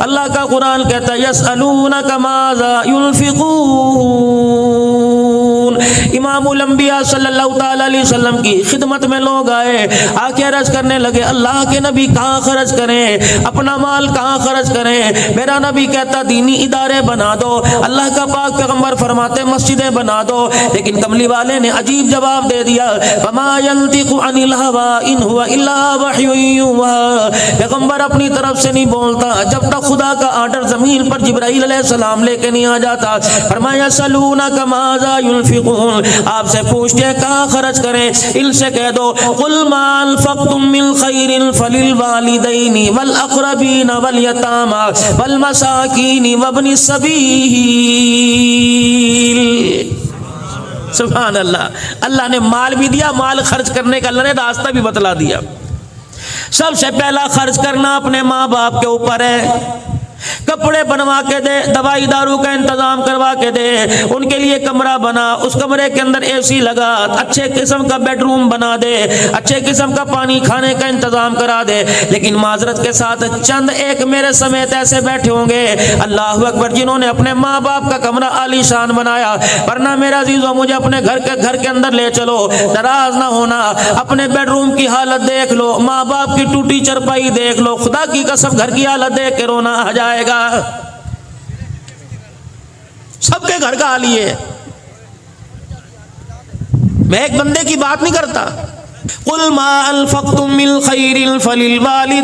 اللہ کا قرآن کہتا ہے یسألونک ماذا ينفقون۔ امام الانبیاء صلی اللہ تعالی علیہ وسلم کی خدمت میں لوگ آئے، آ کے عرض کرنے لگے اللہ کے نبی کہاں خرچ کریں، اپنا مال کہاں خرچ کریں؟ میرا نبی کہتا دینی ادارے بنا دو، اللہ کا پاک پیغمبر فرماتے مسجدیں بنا دو، لیکن کملی والے نے عجیب جواب دے دیا وما ينطق عن الهوى ان هو الا وحی یوحی۔ پیغمبر اپنی طرف سے نہیں بولتا جب تک خدا کا آرڈر زمین پر جبرائیل علیہ السلام لے کے نہیں آ جاتا۔ فرمایا یسألونک ماذا ينفقون، آپ سے پوچھتے ہیں کہاں خرچ کریں، ان سے کہہ دو قل ما انفقتم من خیر فللوالدین والاقربین والیتامى والمساکین وابن السبیل۔ سبحان اللہ، اللہ نے مال بھی دیا، مال خرچ کرنے کا اللہ نے راستہ بھی بتلا دیا۔ سب سے پہلا خرچ کرنا اپنے ماں باپ کے اوپر ہے، کپڑے بنوا کے دے، دوائی دارو کا انتظام کروا کے دے، ان کے لیے کمرہ بنا، اس کمرے کے اندر اے سی لگا، اچھے قسم کا بیڈ روم بنا دے، اچھے قسم کا پانی کھانے کا انتظام کرا دے۔ لیکن معذرت کے ساتھ چند ایک میرے سمیت ایسے بیٹھے ہوں گے اللہ اکبر جنہوں نے اپنے ماں باپ کا کمرہ عالی شان بنایا، ورنہ میرا عزیزو مجھے اپنے گھر کے اندر لے چلو، ناراض نہ ہونا، اپنے بیڈ روم کی حالت دیکھ لو، ماں باپ کی ٹوٹی چرپائی دیکھ لو، خدا کی قسم گھر کی حالت دیکھ کے رونا آ جائے گا۔ سب کے گھر کا حال یہ ہے، میں ایک بندے کی بات نہیں کرتا۔ قل ما انفقتم من خیر فللوالدین۔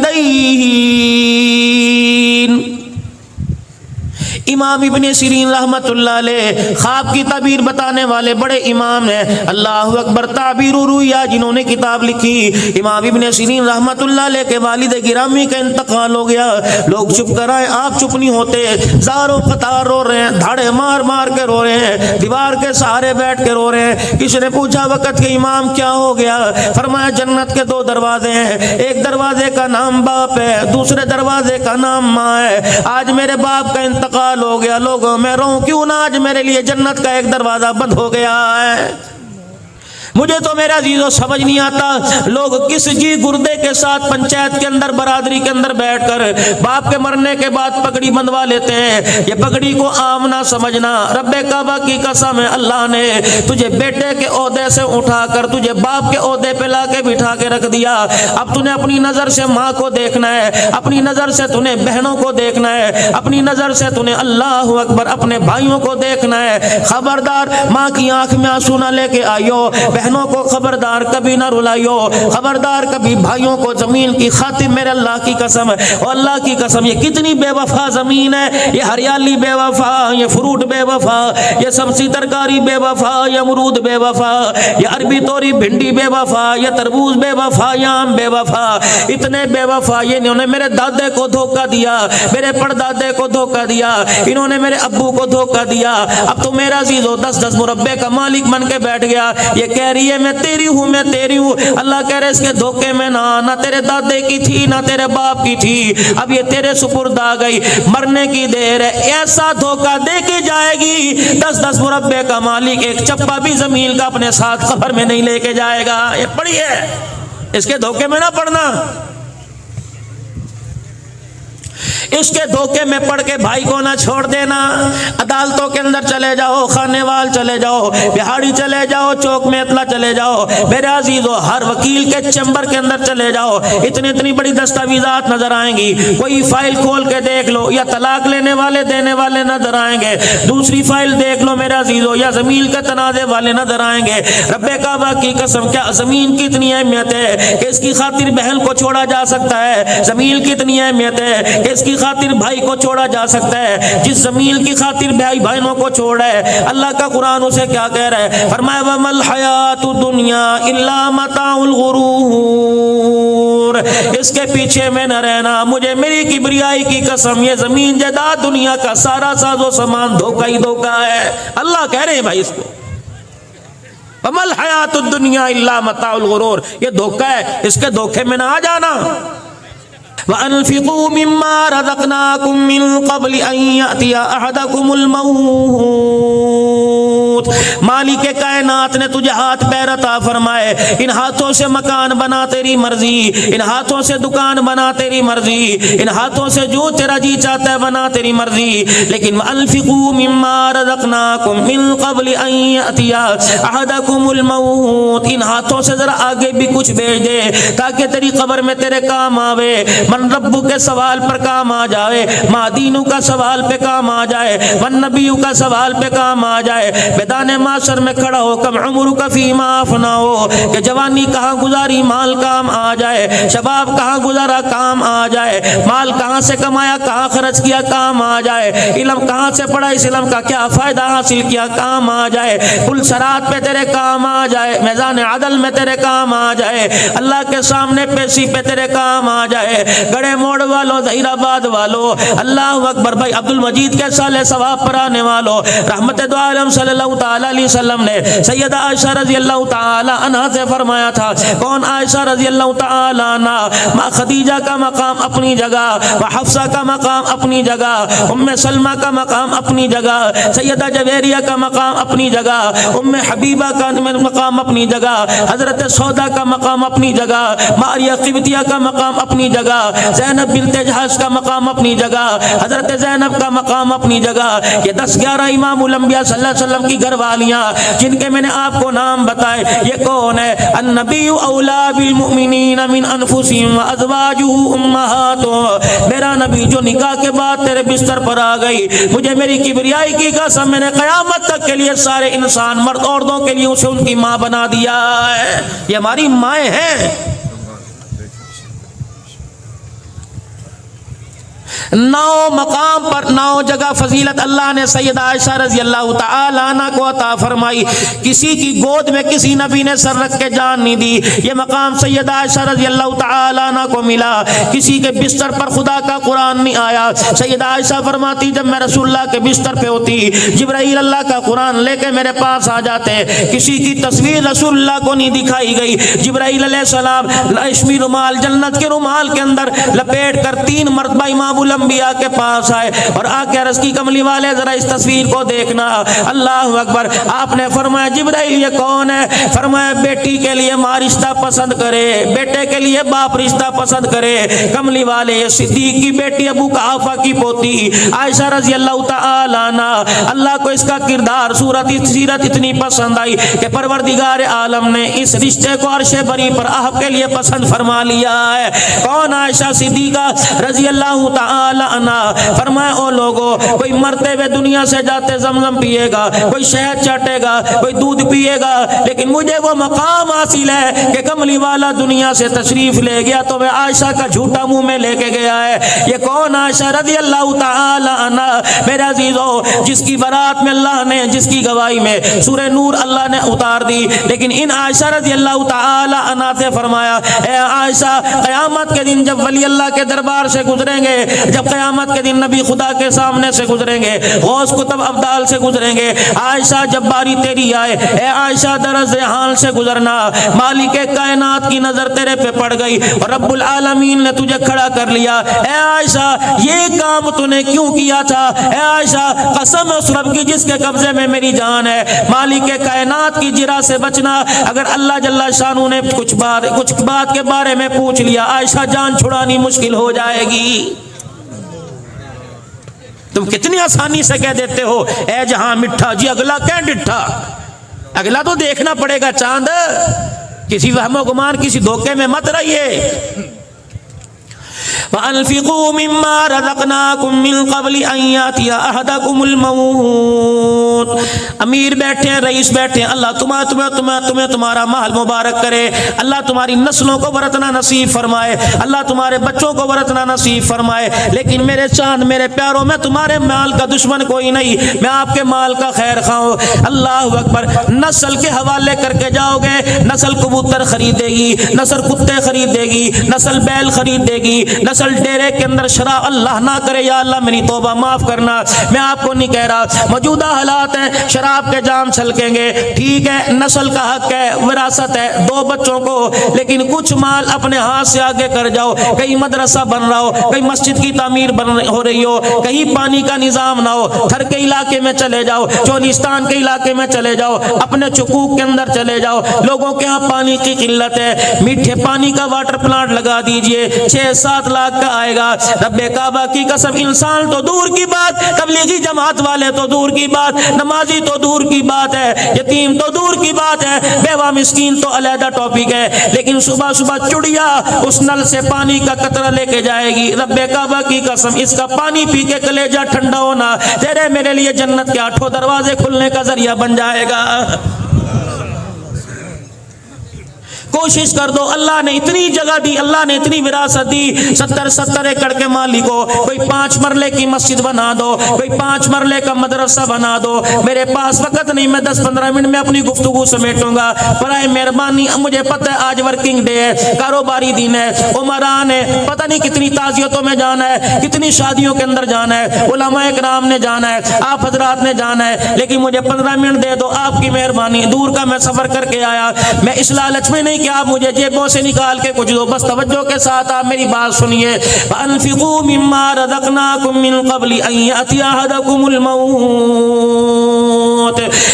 امام ابن سیرین رحمت اللہ علیہ خواب کی تعبیر بتانے والے بڑے امام ہیں، اللہ اکبر، تعبیر الرؤیا جنہوں نے کتاب لکھی۔ امام ابن سیرین رحمت اللہ علیہ کے والد گرامی کا انتقال ہو گیا، لوگ چپ کر آئے، آپ چپ نہیں ہوتے، زاروں قطار رو رہے ہیں، دھاڑے مار مار کے رو رہے ہیں، دیوار کے سہارے بیٹھ کے رو رہے ہیں۔ کسی نے پوچھا وقت کے امام کیا ہو گیا؟ فرمایا جنت کے دو دروازے ہیں، ایک دروازے کا نام باپ ہے، دوسرے دروازے کا نام ماں ہے۔ آج میرے باپ کا انتقال ہو گیا، لوگوں میں رہوں کیوں نہ، آج میرے لیے جنت کا ایک دروازہ بند ہو گیا ہے۔ مجھے تو میرا عزیزو سمجھ نہیں آتا لوگ کس جی گردے کے ساتھ پنچایت کے اندر برادری کے اندر بیٹھ کر باپ کے مرنے کے بعد پگڑی بندوا لیتے ہیں۔ یہ پگڑی کو عام نہ سمجھنا، رب کعبہ کی قسم ہے اللہ نے تجھے بیٹے کے عہدے سے اٹھا کر تجھے باپ کے عہدے پہ لا کے بٹھا کے رکھ دیا۔ اب تُنے اپنی نظر سے ماں کو دیکھنا ہے، اپنی نظر سے تُنے بہنوں کو دیکھنا ہے، اپنی نظر سے تُنے اللہ اکبر اپنے بھائیوں کو دیکھنا ہے۔ خبردار ماں کی آنکھ میں آنسو نہ لے کے آئیو، بہنوں کو خبردار کبھی نہ رلائیو، خبردار کبھی بھائیوں کو زمین کی خاطر میرے اللہ کی قسم اور اللہ کی قسم یہ کتنی بے وفا زمین ہے، یہ ہریالی بے وفا، یہ فروٹ بے وفا، یہ سبزی ترکاری بے وفا، یہ امرود بے وفا، یہ عربی توری بھنڈی بے وفا، یہ تربوز بے وفا، یہ آم بے وفا، اتنے بے وفا یہ انہوں نے میرے دادے کو دھوکہ دیا، میرے پردادے کو دھوکہ دیا، انہوں نے میرے ابو کو دھوکہ دیا۔ اب تو میرا عزیزو 10 مربے کا مالک بن کے بیٹھ گیا، یہ کہہ رہی ہے میں تیری ہوں، میں تیری ہوں۔ اللہ کہہ رہے اس کے دھوکے میں نہ تیرے دادے کی تھی نہ تیرے باپ کی تھی، اب یہ تیرے سپرد آ گئی، مرنے کی دیر ہے۔ ایسا دھوکہ دے کے جائے گی 10 مربے کا مالک ایک چپا بھی زمین کا اپنے ساتھ قبر میں نہیں لے کے جائے گا۔ یہ پڑھیے، اس کے دھوکے میں نہ پڑنا، اس کے دھوکے میں پڑھ کے بھائی کو نہ چھوڑ دینا۔ عدالتوں کے اندر چلے جاؤ، خانے وال چلے جاؤ، بہاڑی چلے جاؤ، چوک میں اطلاع چلے جاؤ، میرے عزیزو ہر وکیل کے چیمبر کے اندر چلے جاؤ، اتنی بڑی دستاویزات نظر آئیں گی، کوئی فائل کھول کے دیکھ لو، یا طلاق لینے والے دینے والے نظر آئیں گے، دوسری فائل دیکھ لو میرے عزیزو، یا زمین کے تنازع والے نظر آئیں گے۔ رب کعبہ کی قسم کیا زمین کی اتنی اہمیت ہے کہ اس کی خاطر بہن کو چھوڑا جا سکتا ہے، زمین کی اتنی اہمیت ہے کہ اس کی خاطر بھائی کو چھوڑا جا سکتا ہے، جس زمین کی خاطر بھائی بہنوں کو چھوڑا ہے اللہ کا قرآن اسے کیا کہہ رہا ہے؟ فرمایا وَمَا الْحَيَاةُ الدُّنْيَا إِلَّا مَتَاعُ الْغُرُورِ، اس کے پیچھے میں نہ رہنا، مجھے میری کبریائی کی قسم یہ زمین جائیداد دنیا کا سارا ساز و سامان دھوکہ ہی دھوکہ ہے۔ اللہ کہہ رہے ہیں بھائی اس کو وَمَا الْحَيَاةُ الدُّنْيَا إِلَّا مَتَاعُ الْغُرُورِ، یہ دھوکہ ہے، اس کے دھوکے میں نہ آ جانا۔ وَأَنفِقُوا مِمَّا رَزَقْنَاكُم مِّن قَبْلِ أَن يَأْتِيَ أَحَدَكُمُ الْمَوْتُ مالک کائنات نے تجھے ہاتھ پیر عطا فرمائے، ان ہاتھوں سے مکان بنا تیری مرضی، ان ہاتھوں سے دکان بنا تیری مرضی، ان ہاتھوں سے جو تیرا جی چاہتا ہے بنا تیری مرضی، لیکن انفقوا مما رزقناکم من قبل ان یأتی احدکم الموت، ان ہاتھوں سے ذرا آگے بھی کچھ بھیج دے تاکہ تیری قبر میں تیرے کام آوے، من ربو کے سوال پر کام آ جائے، ما دینو کا سوال پہ کام آ جائے، من نبیو کا سوال پہ کام آ جائے، میدان معاشر میں کھڑا ہو کم عمرک فیما افناؤ، کہ جوانی کہاں گزاری مال کام آ جائے، شباب کہاں گزارا کام آ جائے، مال کہاں سے کمایا کہاں خرچ کیا کام آ جائے، علم کہاں سے پڑھا اس علم کا کیا فائدہ حاصل کیا کام آ جائے، پل صراط پہ تیرے کام آ جائے، میدان عدل میں تیرے کام آ جائے، اللہ کے سامنے پیشی پہ تیرے کام آ جائے، گڑے موڑ والو ظہیر آباد والو، اللہ اکبر، بھائی عبد المجید کے سالے ثواب پر آنے والو، رحمت دو عالم صلی اللہ تعالی علیہ وسلم نے سیدہ عائشہ رضی اللہ تعالی عنہا سے فرمایا تھا، کون عائشہ رضی اللہ تعالی عنہ، ماں خدیجہ کا مقام اپنی جگہ، حفصہ کا مقام اپنی جگہ، ام سلمہ کا مقام اپنی جگہ، سیدہ جویریہ کا مقام اپنی جگہ، ام حبیبہ کا مقام اپنی جگہ، حضرت سودا کا مقام اپنی جگہ، ماریہ قبطیہ کا مقام اپنی جگہ، زینب بنت جہش کا مقام اپنی جگہ، حضرت زینب کا مقام اپنی جگہ، یہ 10-11 امام الانبیاء صلی اللہ علیہ وسلم کی گھر والیاں جن کے میں نے آپ کو نام بتائے، یہ کون ہے؟ النبی اولا بالمؤمنین من انفسہم وازواجہ امہاتہم، میرا نبی جو نکاح کے بعد تیرے بستر پر آ گئی، مجھے میری کبریائی کی قسم میں نے قیامت تک کے لیے سارے انسان مرد عورتوں کے لیے اسے ان کی ماں بنا دیا ہے، یہ ہماری مائیں ہیں۔ 9 مقام پر 9 جگہ فضیلت اللہ نے سیدہ عائشہ رضی اللہ تعالی عنہ کو عطا فرمائی، کسی کی گود میں کسی نبی نے سر رکھ کے جان نہیں دی، یہ مقام سیدہ عائشہ رضی اللہ تعالی عنہ کو ملا، کسی کے بستر پر خدا کا قرآن نہیں آیا، سیدہ عائشہ فرماتی جب میں رسول اللہ کے بستر پہ ہوتی، جبرائیل اللہ کا قرآن لے کے میرے پاس آ جاتے، کسی کی تصویر رسول اللہ کو نہیں دکھائی گئی، جبرائیل علیہ السلام ریشمی رومال جنت کے رومال کے اندر لپیٹ کر 3 مرتبہ امام الانبیاء کے پاس آئے اور آ کے عرض کی کملی والے ذرا اس تصویر کو دیکھنا، اللہ اکبر، آپ نے فرمایا جبرائیل یہ کون ہے؟ فرمایا بیٹی کے لیے ماں رشتہ پسند کرے، بیٹے کے لیے باپ رشتہ پسند کرے، کملی والے یہ صدیق کی بیٹی ابو قحافہ کی پوتی عائشہ رضی اللہ تعالی عنہ، اللہ کو اس کا کردار سیرت اتنی پسند آئی کہ پروردگار عالم نے اس رشتے کو عرش بری پر آپ کے لیے پسند فرما لیا ہے۔ کون؟ عائشہ صدیقہ رضی اللہ تعالی عنہ۔ فرمایا او لوگو، کوئی مرتے ہوئے دنیا سے جاتے زمزم پیے گا، کوئی شہد چاٹے گا، کوئی دودھ پیے گا، لیکن مجھے وہ مقام حاصل ہے کہ کملی والا دنیا سے تشریف لے گیا تو میں عائشہ کا جھوٹا منہ میں لے کے گیا ہے۔ یہ کون؟ عائشہ رضی اللہ تعالی عنہ۔ میرے عزیزو، جس کی برات میں اللہ نے، جس کی گواہی میں سورہ نور اللہ نے اتار دی، لیکن ان عائشہ رضی اللہ تعالی عنہ سے فرمایا اے عائشہ، قیامت کے دن جب ولی اللہ کے دربار سے گزریں گے، جب قیامت کے دن نبی خدا کے سامنے سے گزریں گے، غوث کتب ابدال سے گزریں گے، عائشہ جب باری تیری آئے، اے عائشہ درز حال سے گزرنا، مالک کائنات کی نظر تیرے پہ پڑ گئی اور رب العالمین نے تجھے کھڑا کر لیا، اے عائشہ یہ کام تو نے کیوں کیا تھا؟ اے عائشہ قسم اس رب کی جس کے قبضے میں میری جان ہے، مالک کائنات کی جرا سے بچنا، اگر اللہ جل شانہ نے کچھ بات کے بارے میں پوچھ لیا، عائشہ جان چھڑانی مشکل ہو جائے گی۔ تم کتنی آسانی سے کہہ دیتے ہو اے جہاں مٹھا، جی اگلا کیا ڈٹھا، اگلا تو دیکھنا پڑے گا چاند، کسی وہم و گمان کسی دھوکے میں مت رہیے۔ وَأَنفِقُوا مِمَّا رَزَقْنَاكُم مِّن قَبْلِ أَن يَأْتِيَ أَحَدَكُمُ الْمَوْتُ۔ امیر بیٹھے ہیں، رئیس بیٹھے ہیں، اللہ تمہیں تمہارا مال مبارک کرے، اللہ تمہاری نسلوں کو ورثنا نصیب فرمائے، اللہ تمہارے بچوں کو ورثنا نصیب فرمائے، لیکن میرے چاند، میرے پیاروں، میں تمہارے مال کا دشمن کوئی نہیں، میں آپ کے مال کا خیر خواہ ہوں۔ اللہ اکبر، نسل کے حوالے کر کے جاؤ گے، نسل کبوتر خریدے گی، نسل کتے خریدے گی، نسل بیل خریدے گی، نسل دراصل ڈیرے کے اندر شراب اللہ نہ کرے یا اللہ میری توبہ معاف کرنا، میں آپ کو نہیں کہہ رہا، موجودہ حالات ہیں شراب کے جام چھلکیں گے، ٹھیک ہے نسل کا حق ہے، وراثت ہے 2 بچوں کو، لیکن کچھ مال اپنے ہاتھ سے آگے کر جاؤ، کہیں مدرسہ بن رہا ہو، کہیں مسجد کی تعمیر ہو رہی ہو، کہیں پانی کا نظام نہ ہو، تھر کے علاقے میں چلے جاؤ، چولستان کے علاقے میں چلے جاؤ، اپنے چکوک کے اندر چلے جاؤ، لوگوں کے ہاں پانی کی قلت ہے، میٹھے پانی کا واٹر پلانٹ لگا دیجئے، 6-7 لاکھ کا آئے گا، رب کعبہ کی قسم انسان تو دور کی بات، تبلیغی جماعت والے تو دور کی بات، نمازی تو دور کی بات ہے، یتیم تو دور کی بات ہے، بیوہ مسکین تو علیحدہ ٹاپک ہے، لیکن صبح صبح چڑیا اس نل سے پانی کا قطرہ لے کے جائے گی، رب کعبہ کی قسم اس کا پانی پی کے کلیجہ ٹھنڈا ہونا تیرے میرے لیے جنت کے 8 دروازے کھلنے کا ذریعہ بن جائے گا۔ کوشش کر دو، اللہ نے اتنی جگہ دی، اللہ نے اتنی وراثت دی، 70 ایکڑ کے مالک ہو، کوئی 5 مرلے کی مسجد بنا دو، کوئی 5 مرلے کا مدرسہ بنا دو، میرے پاس وقت نہیں، میں 10-15 منٹ میں اپنی گفتگو سمیٹوں گا، برائے مہربانی مجھے پتہ ہے آج ورکنگ ڈے ہے، کاروباری دن ہے، عمران ہے، پتہ نہیں کتنی تعزیتوں میں جانا ہے، کتنی شادیوں کے اندر جانا ہے، علماء اکرام نے جانا ہے، آپ حضرات نے جانا ہے، لیکن مجھے 15 منٹ دے دو، آپ کی مہربانی، دور کا میں سفر کر کے آیا، میں اس لالچ میں نہیں کہ آپ مجھے جیبوں سے نکال کے کچھ دو، بس توجہ کے ساتھ آپ میری بات سنیے، فَأَنفِقُوا مِمَّا رَزَقْنَاكُم مِّن قَبْلِ أَن يَأْتِيَ أَحَدَكُمُ الْمَوْتُ،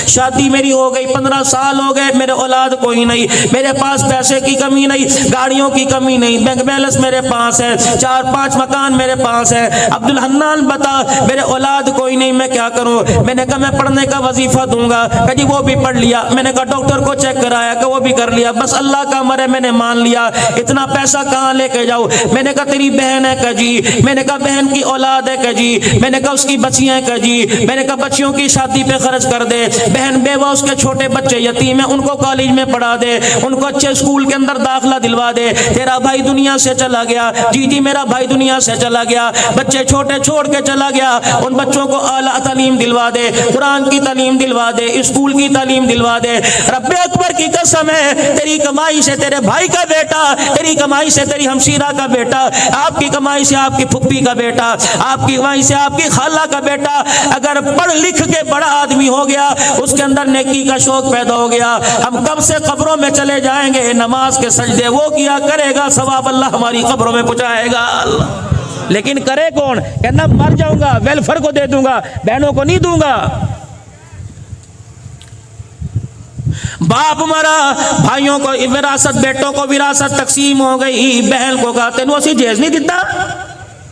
شادی میری ہو گئی، 15 سال ہو گئے، میرے اولاد کوئی نہیں، میرے پاس پیسے کی کمی نہیں، گاڑیوں کی کمی نہیں، بینک بیلنس میرے پاس ہے، 4-5 مکان میرے پاس ہے، عبدالحنان بتا میرے اولاد کوئی نہیں، میں کیا کروں؟ میں نے کہا میں پڑھنے کا وظیفہ دوں گا، کہ جی وہ بھی پڑھ لیا، میں نے کہا ڈاکٹر کو چیک کرایا، کہ وہ بھی کر لیا، بس اللہ کا امر ہے میں نے مان لیا، اتنا پیسہ کہاں لے کے جاؤ؟ میں نے کہا تیری بہن ہے کہ جی، میں نے کہا بہن کی اولاد ہے کہ جی، میں نے کہا اس کی بچیاں ہیں کہ جی، میں نے کہا بچیوں کی شادی پہ خرچ کر دے، بہن بیوہ اس کے چھوٹے بچے یتیم ہیں ان کو کالج میں پڑھا دے، ان کو اچھے اسکول کے اندر داخلہ دلوا دے، تیرا بھائی دنیا سے چلا گیا، جی جی میرا بھائی دنیا سے چلا گیا، بچے چھوٹے چھوڑ کے چلا گیا، ان بچوں کو اعلیٰ تعلیم دلوا دے، قرآن کی تعلیم دلوا دے، اسکول کی تعلیم دلوا دے، رب اکبر کی قسم ہے تیری کمائی سے تیرے بھائی کا بیٹا، تیری کمائی سے تیری ہمشیرہ کا بیٹا، آپ کی کمائی سے آپ کی پھپھی کا بیٹا، آپ کی کمائی سے آپ کی خالہ کا بیٹا اگر پڑھ لکھ کے بڑا آدمی ہو گیا، اس کے اندر نیکی کا شوق پیدا ہو گیا، ہم کب سے قبروں میں چلے جائیں گے، نماز کے سجدے وہ کیا کرے گا، ثواب اللہ ہماری قبروں میں پہنچائے گا، لیکن کرے کون؟ کہنا مر جاؤں گا ویلفیئر کو دے دوں گا، بہنوں کو نہیں دوں گا۔ باپ مرا، بھائیوں کو وراثت، بیٹوں کو وراثت تقسیم ہو گئی، بہن کو کہا تینوں اسی جہیز نہیں دیتا،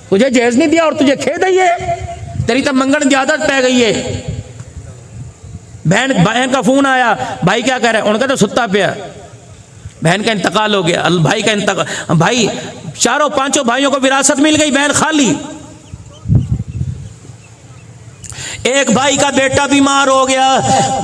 تجھے جہیز نہیں دیا اور تجھے کھے دئیے، تیری تو منگن کی عادت پہ گئی ہے۔ بہن کا فون آیا، بھائی کیا کہہ رہے ہیں؟ انہوں نے کہا تو ستا پیا، بہن کا انتقال ہو گیا، بھائی کا انتقال، بھائی 4-5 بھائیوں کو وراثت مل گئی، بہن خالی۔ ایک بھائی کا بیٹا بیمار ہو گیا،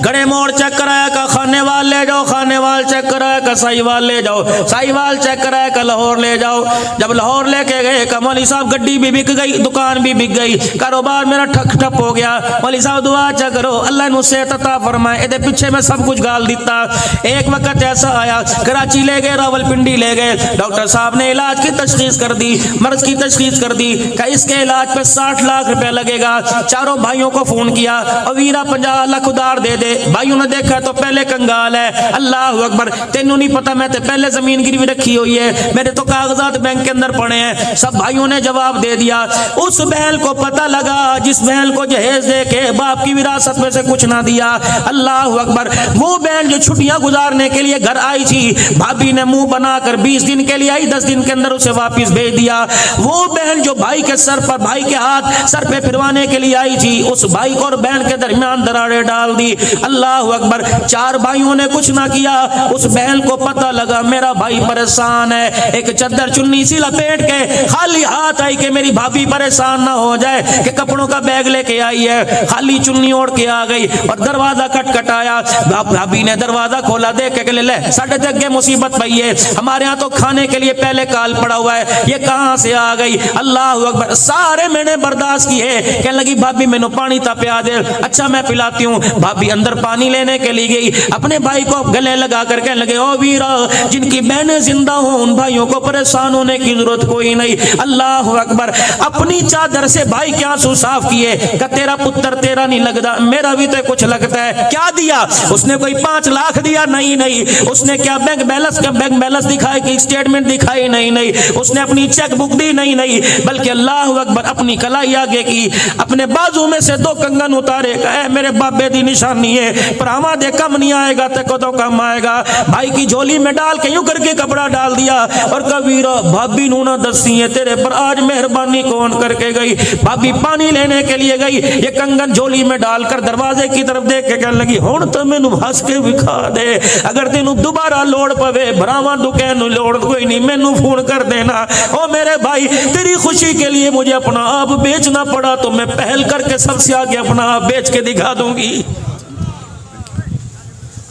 گڑے موڑ چیک کرایا کہ خانے وال لے جاؤ، خانے وال چیک کرایا کہ سائی وال لے جاؤ، سائی وال چیک کرایا کہ لاہور لے جاؤ، جب لاہور لے کے گئے کہ مولوی صاحب گڈی بھی بک گئی، دکان بھی بک گئی، کاروبار میرا ٹھپ ہو گیا، مولوی صاحب دعا چا کرو اللہ انہوں سے عطا فرمائے، ادھے پیچھے میں سب کچھ گال دیتا۔ ایک وقت ایسا آیا، کراچی لے گئے، راول پنڈی لے گئے، ڈاکٹر صاحب نے علاج کی تشخیص کر دی، مرض کی تشخیص کر دی کہ اس کے علاج پہ 60 لاکھ روپے لگے گا۔ چاروں بھائیوں کو فون کیا، اور ویرا 50 لاکھ ادھار دے دے۔ بھائیوں نے دیکھا تو پہلے کنگال ہے، اللہ اکبر، تینوں نہیں پتا میں تے پہلے زمین گروی رکھی ہوئی ہے، میرے تو کاغذات بینک کے اندر پڑے ہیں۔ سب بھائیوں نے جواب دے دیا۔ اس بہن کو پتہ لگا جس بہن کو جہیز دے کے باپ کی وراثت میں سے کچھ نہ دیا، اللہ اکبر، وہ بہن جو چھٹیاں گزارنے کے لیے گھر آئی تھی، بھابھی نے منہ بنا کر 20 دن کے لیے آئی، 10 دن کے اندر اسے واپس بھیج دیا۔ وہ بہن جو بھائی کے سر پر، بھائی کے ہاتھ سر پہ پھروانے کے لیے آئی تھی، اس بھائی کو اور بہن کے درمیان دراڑیں ڈال دی، اللہ اکبر۔ 4 بھائیوں نے کچھ نہ کیا، اس بہن کو پتہ لگا میرا بھائی پریشان ہے، ایک چادر چنی سی لپیٹ کے خالی ہاتھ آئی کہ میری بھابھی پریشان نہ ہو جائے، کہ کپڑوں کا بیگ لے کے آئی ہے، خالی چنی اوڑھ کے آ گئی اور دروازہ کھٹکھٹایا۔ بھابھی نے دروازہ کھولا، دیکھ کے لے ساڈے تے اگے مصیبت پئی ہے، ہمارے ہاں تو کھانے کے لیے پہلے کال پڑا ہوا ہے، یہ کہاں سے آ گئی، اللہ اکبر۔ سارے میں نے برداشت کیے، کہنے لگی بھابھی مینوں پانی ناشتہ پلا دے. اچھا میں پلاتی ہوں. بھابی اندر پانی لینے کے لیے گئی, اپنے بھائی کو گلے لگا کر کہنے لگے او ویرا جن کی بہنیں زندہ ہوں ان بھائیوں کو پریشان ہونے کی ضرورت کوئی نہیں. اللہ اکبر. اپنی چادر سے بھائی کے آنسو صاف کیے کہ تیرا پتر تیرا نہیں لگتا, میرا بھی تو کچھ لگتا ہے. کیا دیا اس نے؟ کوئی 5 لاکھ دیا؟ نہیں. اس نے کیا بینک بیلنس دکھائی کہ اسٹیٹمنٹ دکھائی؟ نہیں. اس نے اپنی چیک بک دی؟ نہیں. بلکہ اللہ اکبر اپنی کلائی آگے کی, اپنے بازو میں سے 2 کنگن اتارے کہ اے میرے بابے دی نشانی ہے, پر ہما دے کم نہیں آئے گا تے کدوں کم آئے گا. بھائی کی جھولی میں ڈال کے یوں کر کے کپڑا ڈال دیا اور کہا ویرا بھابی نو نہ دسی ہے تیرے پر آج مہربانی کون کر کے گئی. بھابی پانی لینے کے لیے گئی, یہ کنگن جھولی میں ڈال کر دروازے کی طرف دیکھ کے کہنے لگی ہن تو مینوں ہنس کے وکھا دے, اگر تینوں دوبارہ لوڑ پوے بھراواں دکین نو لوڑ کوئی نہیں مینوں فون کر دینا. او میرے بھائی تیری خوشی کے لیے مجھے اپنا آپ بیچنا پڑا تو میں پہل کر کے سب سے آگے اپنا آپ بیچ کے دکھا دوں گی.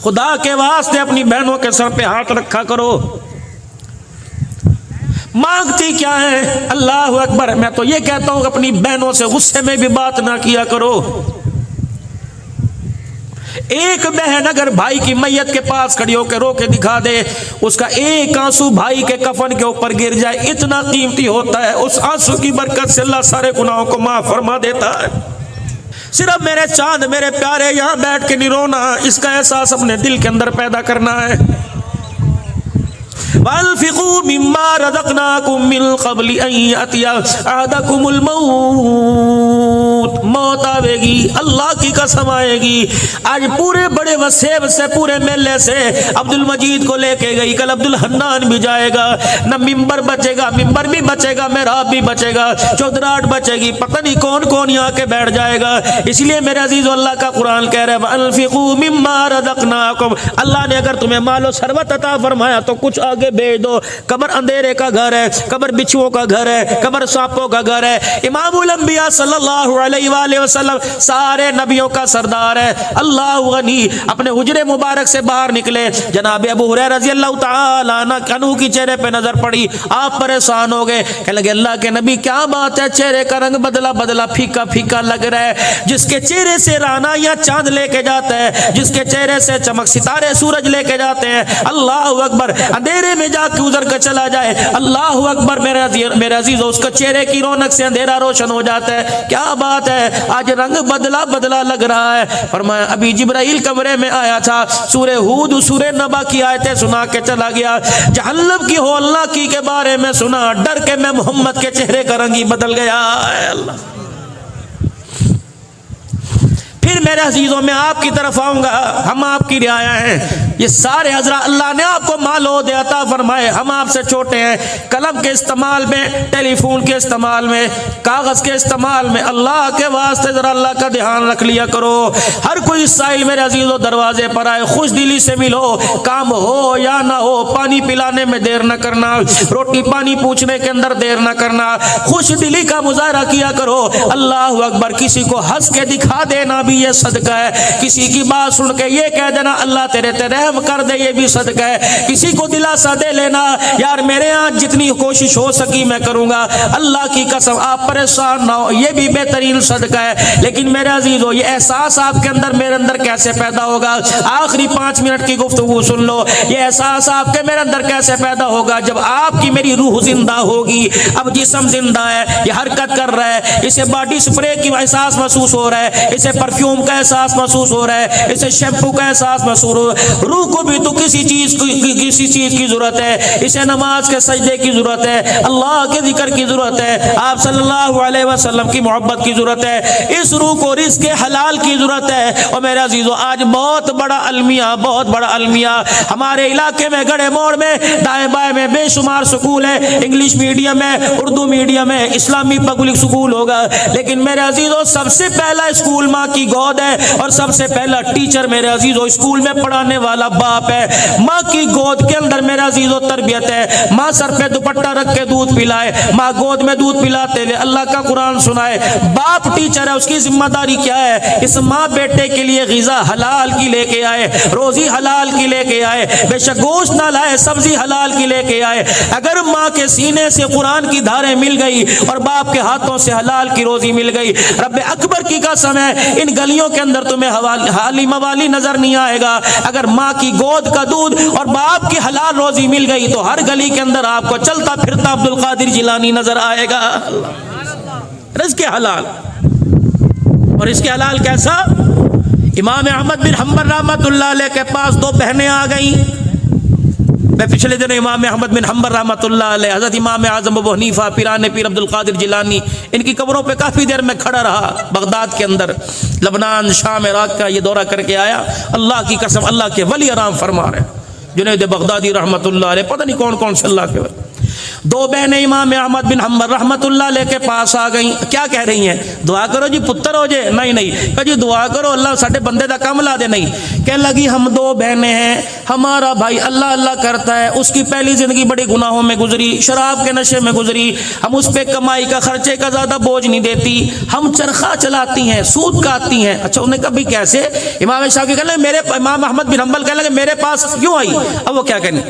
خدا کے واسطے اپنی بہنوں کے سر پہ ہاتھ رکھا کرو. مانگتی کیا ہے؟ اللہ اکبر. میں تو یہ کہتا ہوں اپنی بہنوں سے غصے میں بھی بات نہ کیا کرو. ایک بہن اگر بھائی کی میت کے پاس کھڑی ہو کے رو کے دکھا دے, اس کا ایک آنسو بھائی کے کفن کے اوپر گر جائے, اتنا قیمتی ہوتا ہے. اس آنسو کی برکت سے اللہ سارے گناہوں کو معاف فرما دیتا ہے. صرف میرے چاند میرے پیارے یہاں بیٹھ کے نہیں رونا, اس کا احساس اپنے دل کے اندر پیدا کرنا ہے. وَأَنفِقُوا مِمَّا رَزَقْنَاكُم مِّن قَبْلِ أَن يَأْتِيَ أَحَدَكُمُ الْمَوْتُ. موت آئے گی, اللہ کی قسم آئے گی. آج پورے بڑے وسیب سے پورے میلے سے عبد المجید کو لے کے گئی, کل عبد الحنان بھی جائے گا. نہ ممبر بچے گا, ممبر بھی بچے گا, محراب بھی بچے گا, چودراہٹ بچے گی, پتہ نہیں کون کون یہاں کے بیٹھ جائے گا. اس لیے میرے عزیز اللہ کا قرآن کہہ رہا ہے وَأَنفِقُوا مِمَّا رَزَقْنَاكُمْ. اللہ نے اگر تمہیں مال و ثروت عطا فرمایا تو کچھ آگے بھیج دو. قبر اندھیرے کا گھر ہے, قبر بچھوؤں کا گھر ہے, قبر سانپوں کا گھر ہے. امام الانبیاء صلی اللہ علیہ وآلہ وسلم سارے نبیوں کا سردار ہے. اللہ غنی اپنے حجرے مبارک سے باہر نکلے, جناب ابو ہریرہ رضی اللہ تعالی عنہ کی چہرے پہ نظر پڑی, آپ پریشان ہو گئے. کہنے لگے اللہ کے نبی کیا بات ہے, چہرے کا رنگ بدلا پھیکا پھیکا لگ رہا ہے. جس کے چہرے سے رانا یا چاند لے کے جاتا ہے, جس کے چہرے سے چمک ستارے سورج لے کے جاتے ہیں, اللہ اکبر, اندھیرے میں جا کے گزر کر چلا جائے, اللہ اکبر, میرے عزیز اس کا چہرے کی رونق سے اندھیرا روشن ہو جاتا ہے. کیا بات ہے, آج رنگ بدلا لگ رہا ہے. فرمایا ابھی جبرائیل کمرے میں آیا تھا, سورہ ہود سورہ نبا کی آیتیں سنا کے چلا گیا. جہنم کی ہو اللہ کی کے بارے میں سنا, ڈر کے میں محمد کے چہرے کا رنگ ہی بدل گیا. اللہ پھر میرے عزیزوں میں آپ کی طرف آؤں گا, ہم آپ کی رعایا ہیں. یہ سارے حضرات اللہ نے آپ کو مال و عہدے عطا فرمائے, ہم آپ سے چھوٹے ہیں. قلم کے استعمال میں, ٹیلی فون کے استعمال میں, کاغذ کے استعمال میں اللہ کے واسطے ذرا اللہ کا دھیان رکھ لیا کرو. ہر کوئی سائل میرے عزیزوں دروازے پر آئے, خوش دلی سے ملو, کام ہو یا نہ ہو, پانی پلانے میں دیر نہ کرنا, روٹی پانی پوچھنے کے اندر دیر نہ کرنا, خوش دلی کا مظاہرہ کیا کرو. اللہ اکبر, کسی کو ہنس کے دکھا دینا بھی یہ صدقہ ہے, کسی کی بات سن کے یہ کہہ دینا اللہ تیرے تے رحم کر دے یہ بھی صدقہ ہے, کسی کو دلاسا دے لینا یار میرے ہاں جتنی کوشش ہو سکی میں کروں گا, اللہ کی قسم آپ پریشان نہ ہو, یہ بھی بہترین صدقہ ہے. لیکن میرے عزیزو یہ احساس آپ کے اندر میرے اندر کیسے پیدا ہوگا؟ آخری 5 منٹ کی گفتگو سن لو. یہ احساس آپ کے میرے اندر کیسے پیدا ہوگا؟ جب آپ کی میری روح زندہ ہوگی. اب جسم زندہ ہے, یہ حرکت کر رہا ہے, اسے باڈی سپرے کی احساس محسوس ہو رہا ہے, اسے پرفیوم کا احساس محسوس ہو رہا ہے, اسے شیمپو کا احساس محسوس ہو رہا ہے. روح کو بھی تو کسی چیز کی ضرورت ہے, اسے نماز کے سجدے کی ضرورت ہے, اللہ کے ذکر کی ضرورت ہے, آپ صلی اللہ علیہ وسلم کی محبت کی ضرورت ہے, اس روح کو رزق حلال کی ضرورت ہے. اور میرے عزیزو آج بہت بڑا المیہ ہمارے علاقے میں, گڑھے موڑ میں, دائیں بائیں میں بے شمار سکول ہے, انگلش میڈیم ہے, اردو میڈیم ہے, اسلامی پبلک سکول ہوگا. لیکن میرے عزیزو سب سے پہلا اسکول ماں کی گود گود ہے اور سب سے پہلا ٹیچر میرے عزیزو اسکول میں پڑھانے والا باپ ہے. ماں کی گود کے اندر میرے عزیزو تربیت ہے. ماں سر پہ دوپٹہ رکھ کے دودھ پلائے, ماں گود میں دودھ پلاتے ہوئے اللہ کا قرآن سنائے. باپ ٹیچر ہے, اس کی ذمہ داری کیا ہے؟ اس ماں بیٹے کے لیے غذا حلال کی لے کے آئے, روزی حلال کی لے کے آئے, بے شک گوشت نہ لائے, سبزی حلال کی لے کے آئے. اگر ماں کے سینے سے قرآن کی دھاریں مل گئی اور باپ کے ہاتھوں سے حلال کی روزی مل گئی, رب اکبر کی قسم ہے ان گلیوں کے اندر تمہیں حالی موالی نظر نہیں آئے گا. اگر ماں کی گود کا دودھ اور باپ کی حلال روزی مل گئی تو ہر گلی کے اندر آپ کو چلتا پھرتا عبد القادر جیلانی نظر آئے گا. رزق حلال. اور اس کے حلال کیسا؟ امام احمد بن حنبل رحمۃ اللہ علیہ کے پاس دو بہنیں آ گئیں. میں پچھلے دن امام احمد بن حنبل رحمۃ اللہ علیہ, حضرت امام اعظم ابو حنیفہ, پیران پیر عبد القادر جیلانی, ان کی قبروں پہ کافی دیر میں کھڑا رہا. بغداد کے اندر, لبنان, شام, عراق کا یہ دورہ کر کے آیا. اللہ کی قسم اللہ کے ولی آرام فرما رہے ہیں جنید بغدادی رحمۃ اللہ علیہ, پتہ نہیں کون کون سے اللہ کے ولی. دو بہنیں امام احمد بن حنبل رحمۃ اللہ علیہ کے پاس آ گئیں. کیا کہہ رہی ہیں؟ دعا کرو جی پتر ہو جائے. نہیں کہ جی دعا کرو اللہ ساڈے بندے دا کام لا دے. نہیں, کہنے لگی ہم دو بہنیں ہیں, ہمارا بھائی اللہ اللہ کرتا ہے, اس کی پہلی زندگی بڑی گناہوں میں گزری, شراب کے نشے میں گزری, ہم اس پہ کمائی کا خرچے کا زیادہ بوجھ نہیں دیتی, ہم چرخہ چلاتی ہیں, سود کاٹتی ہیں. اچھا, انہیں کبھی کیسے؟ امام شافعی کہنے لگے میرے, امام احمد بن حنبل کہنے لگے میرے پاس کیوں آئی؟ اب وہ کیا کہنے,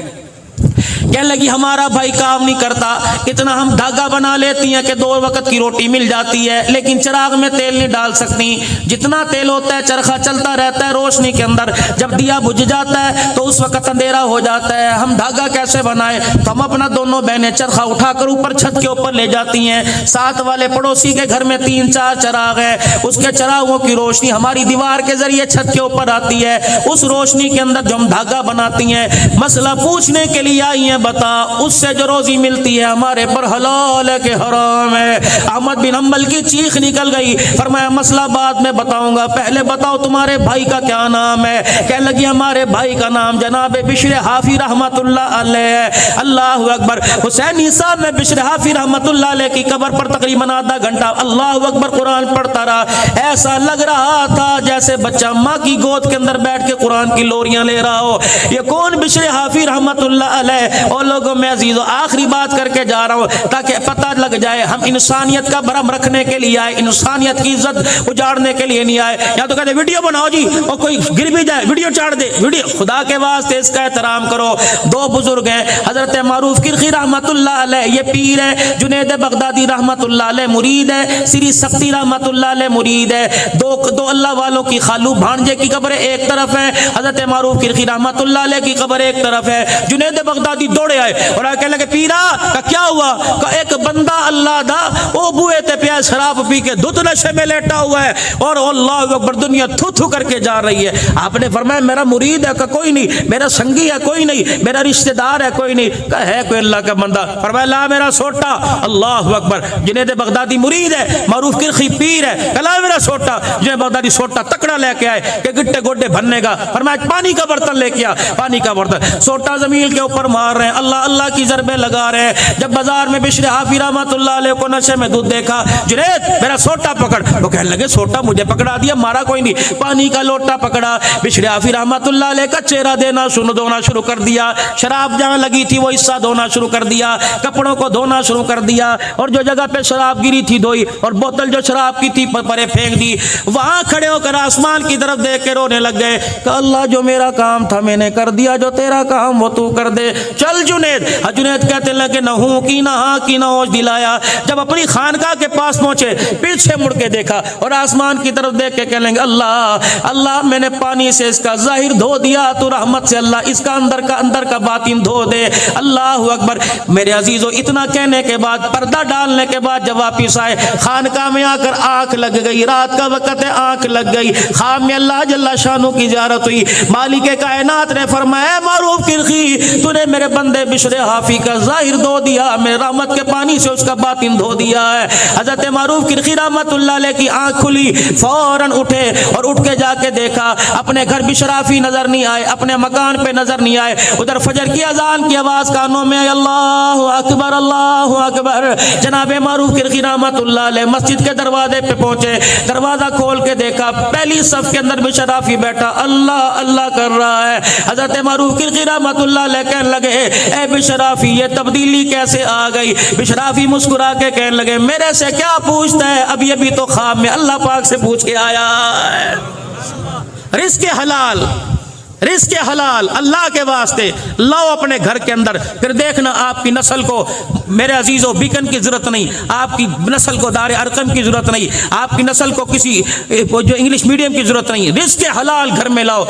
کہنے لگی ہمارا بھائی کام نہیں کرتا, اتنا ہم دھاگا بنا لیتی ہیں کہ 2 وقت کی روٹی مل جاتی ہے, لیکن چراغ میں تیل نہیں ڈال سکتی. جتنا تیل ہوتا ہے چرخہ چلتا رہتا ہے روشنی کے اندر, جب دیا بجھ جاتا ہے تو اس وقت اندھیرا ہو جاتا ہے, ہم دھاگا کیسے بنائیں؟ تو ہم اپنا دونوں بہنیں چرخہ اٹھا کر اوپر چھت کے اوپر لے جاتی ہیں. ساتھ والے پڑوسی کے گھر میں 3-4 چراغ ہیں, اس کے چراغوں کی روشنی ہماری دیوار کے ذریعے چھت کے اوپر آتی ہے. اس روشنی کے اندر جو ہم دھاگا بناتی ہیں, مسئلہ پوچھنے کے لیے آئی ہیں, بتا اس سے جو روزی ملتی ہے ہمارے پر حلال ہے کہ حرام ہے؟ احمد بن حنبل کی چیخ نکل گئی. فرمایا مسئلہ بعد میں بتاؤں گا, پہلے بتاؤ تمہارے بھائی کا کیا نام ہے؟ کہنے لگی ہمارے بھائی کا نام جناب بشر حافی رحمت اللہ علیہ. اللہ اکبر. حسین صاحب میں بشر حافی رحمت اللہ علیہ کی قبر پر تقریباً آدھا گھنٹہ اللہ اکبر قرآن پڑھتا رہا. ایسا لگ رہا تھا جیسے بچہ ماں کی گود کے اندر بیٹھ کے قرآن کی لوریاں لے رہا ہو. یہ کون بشر حافی رحمت اللہ علیہ؟ اور لوگوں میں عزیزو آخری بات کر کے جا رہا ہوں تاکہ پتہ لگ جائے ہم انسانیت کا بھرم رکھنے کے لیے آئے, انسانیت کی عزت اجاڑنے کے لیے نہیں آئے. یا تو کہتے ویڈیو بناؤ جی, اور کوئی گر بھی جائے ویڈیو چاڑ دے. ویڈیو خدا کے واسطے اس کا احترام کرو. دو بزرگ ہیں, حضرت معروف کرخی رحمت اللہ علیہ, یہ پیر ہے, جنید بغدادی رحمت اللہ علیہ مرید ہے, سری سختی رحمت اللہ علیہ مرید ہے. دو اللہ والوں کی خالو بھانجے کی قبر ایک طرف ہے, حضرت معروف کرخی رحمت اللہ علیہ کی قبر ایک طرف ہے. جنید بغدادی دوڑے آئے اور کہنے لگے پیرا کا کیا ہوا؟ کہ ایک بندہ اللہ دا او بوئے تے پیا شراب پی کے دھت نشے میں لیٹا ہوا ہے اور اللہ اکبر دنیا تھو تھو کر کے جا رہی ہے. آپ نے فرمایا میرا مرید ہے؟ کہ کوئی نہیں. میرا سنگی ہے؟ کوئی نہیں. میرا رشتہ دار ہے؟ کوئی نہیں. کہ ہے کوئی اللہ کا بندہ؟ فرمایا لا میرا سوٹا. اللہ اکبر. جنید بغدادی مرید ہے, معروف کرخی پیر ہے, کہ لا میرا سوٹا. جنید بغدادی سوٹا تکڑا لے کے آئے کہ گٹے گوڈے بھرنے کا. فرمایا پانی کا برتن لے کے آ. پانی کا برتن, سوٹا زمین کے اوپر مار رہے ہیں, اللہ اللہ کی ضربیں لگا رہے ہیں. جب بازار میں بشر حافی رحمت اللہ علیہ کو نشے میں دودھ دیکھا, جنید میرا سوٹا پکڑ. وہ کہنے لگے سوٹا مجھے پکڑا دیا, مارا کوئی نہیں. پانی کا لوٹا پکڑا, بشر حافی رحمت اللہ علیہ کا چہرہ دھونا شروع کر دیا. شراب جہاں لگی تھی وہ حصہ دھونا شروع کر دیا, کپڑوں کو دھونا شروع کر دیا, اور جو جگہ پہ شراب گری تھی دھوئی, اور بوتل جو شراب کی تھی پرے پھینک دی. وہاں کھڑے ہو کر آسمان کی طرف دیکھ کے رونے لگ گئے کہ اللہ جو میرا کام تھا میں نے کر دیا, جو تیرا کام وہ تو کر دے. چل جنید. جنید کہتے لگے نہ ہوں کی نہ ہاں کی نہ ہوش دلایا. جب اپنی خانقاہ کے پاس پہنچے, پیچھے مڑ کے دیکھا اور آسمان کی طرف دیکھ کے کہنے لگے اللہ اللہ میں نے پانی سے اس کا ظاہر دھو دیا, تو رحمت سے اللہ اس کا اندر کا باطن دھو دے. اللہ اکبر. میرے عزیزو اتنا کہنے کے بعد, پردہ ڈالنے کے بعد جب واپس آئے, خانقاہ میں آ کر آنکھ لگ گئی. رات کا وقت ہے, آنکھ لگ گئی. خواب میں اللہ جل شانو کی زیارت ہوئی. مالک کائنات نے فرمایا معروف کرخی تو نے میرے بندے بشر حافی کا ظاہر دھو دیا, میں رحمت کے پانی سے اس کا باطن دھو دیا ہے. حضرت معروف کرخی رحمت اللہ علیہ کی آنکھ کھلی, فوراً اٹھے اور اٹھ کے جا کے دیکھا اپنے گھر بشر حافی نظر نہیں آئے, اپنے مکان پہ نظر نہیں آئے. ادھر فجر کی اذان کی آواز کانوں میں, اللہ اکبر اللہ اکبر. جناب معروف کرخی رحمت اللہ علیہ مسجد کے دروازے پہ پہنچے, دروازہ کھول کے دیکھا پہلی صف کے اندر بشرافی بیٹھا اللہ اللہ کر رہا ہے۔ حضرت معروف کرخی رحمۃ اللہ علیہ کہنے لگے اے بشرافی یہ تبدیلی کیسے آ گئی؟ بشرافی مسکرا کے کہنے لگے میرے سے کیا پوچھتا ہے، ابھی تو خواب میں اللہ پاک سے پوچھ کے آیا ہے۔ رزق حلال، رزق حلال اللہ کے واسطے لاؤ اپنے گھر کے اندر، پھر دیکھنا آپ کی نسل کو میرے عزیزوں بیکن کی ضرورت نہیں، آپ کی نسل کو دار ارقم کی ضرورت نہیں، آپ کی نسل کو کسی جو انگلش میڈیم کی ضرورت نہیں، رزق حلال گھر میں لاؤ۔